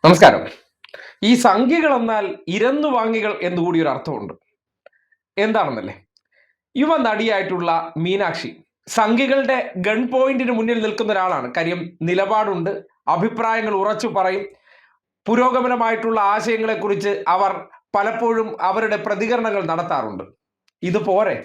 നമസ്കാരം. ഈ സംഖ്യകൾ എന്നാൽ ഇരന്നു വാങ്ങികൾ എന്നുകൂടി ഒരു അർത്ഥമുണ്ട്. എന്താണെന്നല്ലേ? യുവ നടിയായിട്ടുള്ള മീനാക്ഷി സംഖ്യകളുടെ ഗൺ പോയിന്റിന് മുന്നിൽ നിൽക്കുന്ന ഒരാളാണ്. കാര്യം നിലപാടുണ്ട്, അഭിപ്രായങ്ങൾ ഉറച്ചു പറയും, പുരോഗമനമായിട്ടുള്ള ആശയങ്ങളെക്കുറിച്ച് അവർ പലപ്പോഴും അവരുടെ പ്രതികരണങ്ങൾ നടത്താറുണ്ട്. ഇത് പോരെ?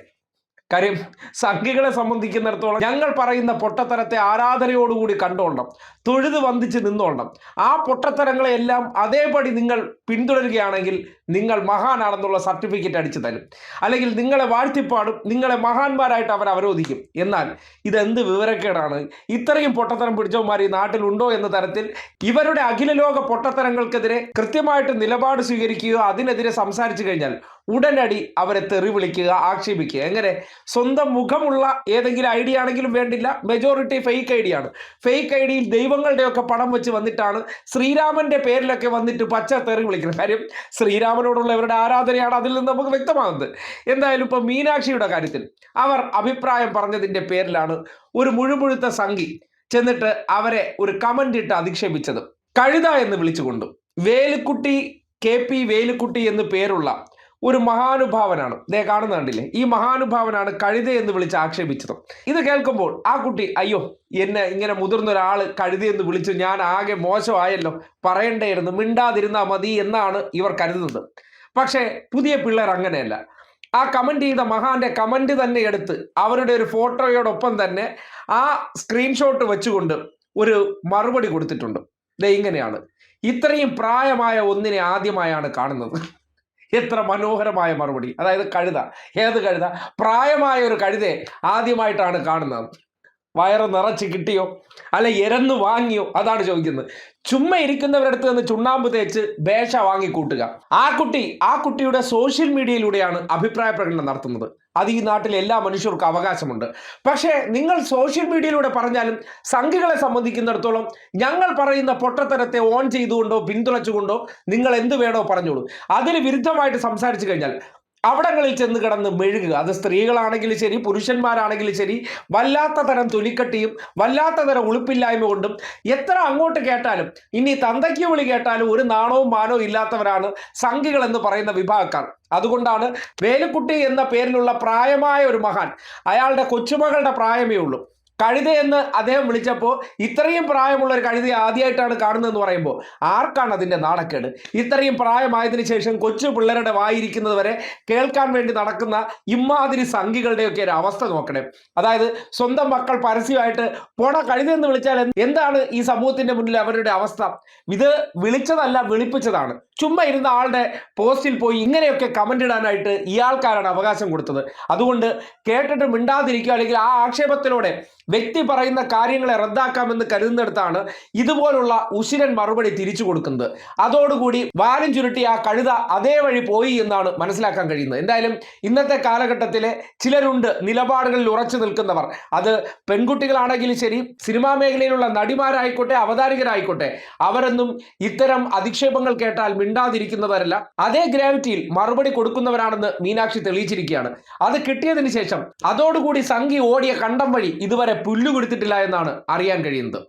കാര്യം സംഘികളെ സംബന്ധിക്കുന്നിടത്തോളം ഞങ്ങൾ പറയുന്ന പൊട്ടത്തരത്തെ ആരാധനയോടുകൂടി കണ്ടോണം, തൊഴുത് വന്ദിച്ച് നിന്നോണം. ആ പൊട്ടത്തരങ്ങളെല്ലാം അതേപടി നിങ്ങൾ പിന്തുടരുകയാണെങ്കിൽ നിങ്ങൾ മഹാനാണെന്നുള്ള സർട്ടിഫിക്കറ്റ് അടിച്ചു തരും, അല്ലെങ്കിൽ നിങ്ങളെ വാഴ്ത്തിപ്പാടും, നിങ്ങളെ മഹാന്മാരായിട്ട് അവർ അവരോധിക്കും. എന്നാൽ ഇതെന്ത് വിവരക്കേടാണ്? ഇത്രയും പൊട്ടത്തരം പിടിച്ചവന്മാർ ഈ നാട്ടിലുണ്ടോ എന്ന തരത്തിൽ ഇവരുടെ അഖില ലോക പൊട്ടത്തരങ്ങൾക്കെതിരെ കൃത്യമായിട്ട് നിലപാട് സ്വീകരിക്കുകയോ അതിനെതിരെ സംസാരിച്ചു കഴിഞ്ഞാൽ ഉടനടി അവരെ തെറി വിളിക്കുക, ആക്ഷേപിക്കുക. എങ്ങനെ? സ്വന്തം മുഖമുള്ള ഏതെങ്കിലും ഐഡിയ ആണെങ്കിലും വേണ്ടില്ല, മെജോറിറ്റി ഫേക്ക് ഐഡിയ ആണ്. ഫേക്ക് ഐഡിയിൽ ദൈവങ്ങളുടെയൊക്കെ പടം വെച്ച് വന്നിട്ടാണ് ശ്രീരാമന്റെ പേരിലൊക്കെ വന്നിട്ട് പച്ച തെറി വിളിക്കുന്നത്. കാര്യം ശ്രീരാമനോടുള്ള ഇവരുടെ ആരാധനയാണ് അതിൽ നിന്ന് നമുക്ക് വ്യക്തമാകുന്നത്. എന്തായാലും ഇപ്പൊ മീനാക്ഷിയുടെ കാര്യത്തിൽ അവർ അഭിപ്രായം പറഞ്ഞതിന്റെ പേരിലാണ് ഒരു മുഴുമുഴുത്ത സംഘി ചെന്നിട്ട് അവരെ ഒരു കമന്റ് ഇട്ട് അധിക്ഷേപിച്ചത്. കഴുത എന്ന് വിളിച്ചുകൊണ്ടും വേലുക്കുട്ടി, KP വേലുക്കുട്ടി എന്ന് പേരുള്ള ഒരു മഹാനുഭാവനാണ്, ദേ കാണുന്ന കണ്ടില്ലേ, ഈ മഹാനുഭാവനാണ് കഴുത എന്ന് വിളിച്ച് ആക്ഷേപിച്ചത്. ഇത് കേൾക്കുമ്പോൾ ആ കുട്ടി അയ്യോ, എന്നെ ഇങ്ങനെ മുതിർന്ന ഒരാൾ കഴുത എന്ന് വിളിച്ചു, ഞാൻ ആകെ മോശമായല്ലോ, പറയണ്ടായിരുന്നു, മിണ്ടാതിരുന്നാൽ മതി എന്നാണ് ഇവർ കരുതുന്നത്. പക്ഷേ പുതിയ പിള്ളേർ അങ്ങനെയല്ല. ആ കമന്റ് ചെയ്ത മഹാന്റെ കമന്റ് തന്നെ എടുത്ത് അവരുടെ ഒരു ഫോട്ടോയോടൊപ്പം തന്നെ ആ സ്ക്രീൻഷോട്ട് വെച്ചുകൊണ്ട് ഒരു മറുപടി കൊടുത്തിട്ടുണ്ട്. ദേ ഇങ്ങനെയാണ്: ഇത്രയും പ്രായമായ ഒന്നിനെ ആദ്യമായാണ് കാണുന്നത്. എത്ര മനോഹരമായ മറുപടി! അതായത് കഴുത, ഏത് കഴുത? പ്രായമായ ഒരു കഴുതയെ ആദ്യമായിട്ടാണ് കാണുന്നത്. വയറ് നിറച്ച് കിട്ടിയോ അല്ല എരന്ന് വാങ്ങിയോ? അതാണ് ചോദിക്കുന്നത്. ചുമ്മാ ഇരിക്കുന്നവരടുത്ത് നിന്ന് ചുണ്ണാമ്പ് തേച്ച് ബേഷ വാങ്ങിക്കൂട്ടുക. ആ കുട്ടിയുടെ സോഷ്യൽ മീഡിയയിലൂടെയാണ് അഭിപ്രായ പ്രകടനം നടത്തുന്നത്. അത് ഈ നാട്ടിലെ എല്ലാ മനുഷ്യർക്കും അവകാശമുണ്ട്. പക്ഷേ നിങ്ങൾ സോഷ്യൽ മീഡിയയിലൂടെ പറഞ്ഞാലും സംഘികളെ സംബന്ധിക്കുന്നിടത്തോളം ഞങ്ങൾ പറയുന്ന പൊട്ടത്തരത്തെ ഓൺ ചെയ്തുകൊണ്ടോ പിന്തുണച്ചുകൊണ്ടോ നിങ്ങൾ എന്ത് വേണോ പറഞ്ഞോളൂ. അതിന് വിരുദ്ധമായിട്ട് സംസാരിച്ചു കഴിഞ്ഞാൽ അവിടങ്ങളിൽ ചെന്ന് കിടന്ന് മെഴുകുക. അത് സ്ത്രീകളാണെങ്കിലും ശരി, പുരുഷന്മാരാണെങ്കിലും ശരി, വല്ലാത്ത തരം തൊലിക്കട്ടിയും വല്ലാത്ത തരം ഉളുപ്പില്ലായ്മ കൊണ്ടും എത്ര അങ്ങോട്ട് കേട്ടാലും, ഇനി തന്തയ്ക്ക് വിളി കേട്ടാലും ഒരു നാണവും മാനവും ഇല്ലാത്തവരാണ് സംഘികൾ എന്ന് പറയുന്ന വിഭാഗക്കാർ. അതുകൊണ്ടാണ് വേലുക്കുട്ടി എന്ന പേരിലുള്ള പ്രായമായ ഒരു മഹാൻ, അയാളുടെ കൊച്ചുമകളുടെ പ്രായമേ ഉള്ളൂ, കഴുതയെന്ന് അദ്ദേഹം വിളിച്ചപ്പോൾ ഇത്രയും പ്രായമുള്ള ഒരു കഴുതയെ ആദ്യമായിട്ടാണ് കാണുന്നതെന്ന് പറയുമ്പോൾ ആർക്കാണ് അതിൻ്റെ നാണക്കേട്? ഇത്രയും പ്രായമായതിനു ശേഷം കൊച്ചു പിള്ളേരുടെ വായിരിക്കുന്നത് വരെ കേൾക്കാൻ വേണ്ടി നടക്കുന്ന ഇമ്മാതിരി സംഘികളുടെയൊക്കെ ഒരു അവസ്ഥ നോക്കണേ. അതായത് സ്വന്തം മക്കൾ പരസ്യമായിട്ട് പോണ കഴുതയെന്ന് വിളിച്ചാൽ എന്താണ് ഈ സമൂഹത്തിന്റെ മുന്നിൽ അവരുടെ അവസ്ഥ? ഇത് വിളിച്ചതല്ല, വിളിപ്പിച്ചതാണ്. ചുമ്മാ ഇരുന്ന ആളുടെ പോസ്റ്റിൽ പോയി ഇങ്ങനെയൊക്കെ കമന്റ് ഇടാനായിട്ട് ഇയാൾക്കാരാണ് അവകാശം കൊടുത്തത്. അതുകൊണ്ട് കേട്ടിട്ട് മിണ്ടാതിരിക്കുക, അല്ലെങ്കിൽ ആ ആക്ഷേപത്തിലൂടെ വ്യക്തി പറയുന്ന കാര്യങ്ങളെ റദ്ദാക്കാമെന്ന് കരുതുന്നിടത്താണ് ഇതുപോലുള്ള ഉശിരൻ മറുപടി തിരിച്ചു കൊടുക്കുന്നത്. അതോടുകൂടി വാലും ചുരുട്ടി ആ കഴുത അതേ വഴി പോയി എന്നാണ് മനസ്സിലാക്കാൻ കഴിയുന്നത്. എന്തായാലും ഇന്നത്തെ കാലഘട്ടത്തിലെ ചിലരുണ്ട് നിലപാടുകളിൽ ഉറച്ചു നിൽക്കുന്നവർ. അത് പെൺകുട്ടികളാണെങ്കിലും ശരി, സിനിമാ മേഖലയിലുള്ള നടിമാരായിക്കോട്ടെ, അവതാരികരായിക്കോട്ടെ, അവരൊന്നും ഇത്തരം അധിക്ഷേപങ്ങൾ കേട്ടാൽ മിണ്ടാതിരിക്കുന്നവരല്ല, അതേ ഗ്രാവിറ്റിയിൽ മറുപടി കൊടുക്കുന്നവരാണെന്ന് മീനാക്ഷി തെളിയിച്ചിരിക്കുകയാണ്. അത് കിട്ടിയതിന് ശേഷം അതോടുകൂടി സംഘി ഓടിയ കണ്ടം വഴി ഇതുവരെ പുല്ലു കൊടുത്തിട്ടില്ല എന്നാണ് അറിയാൻ കഴിയുന്നത്.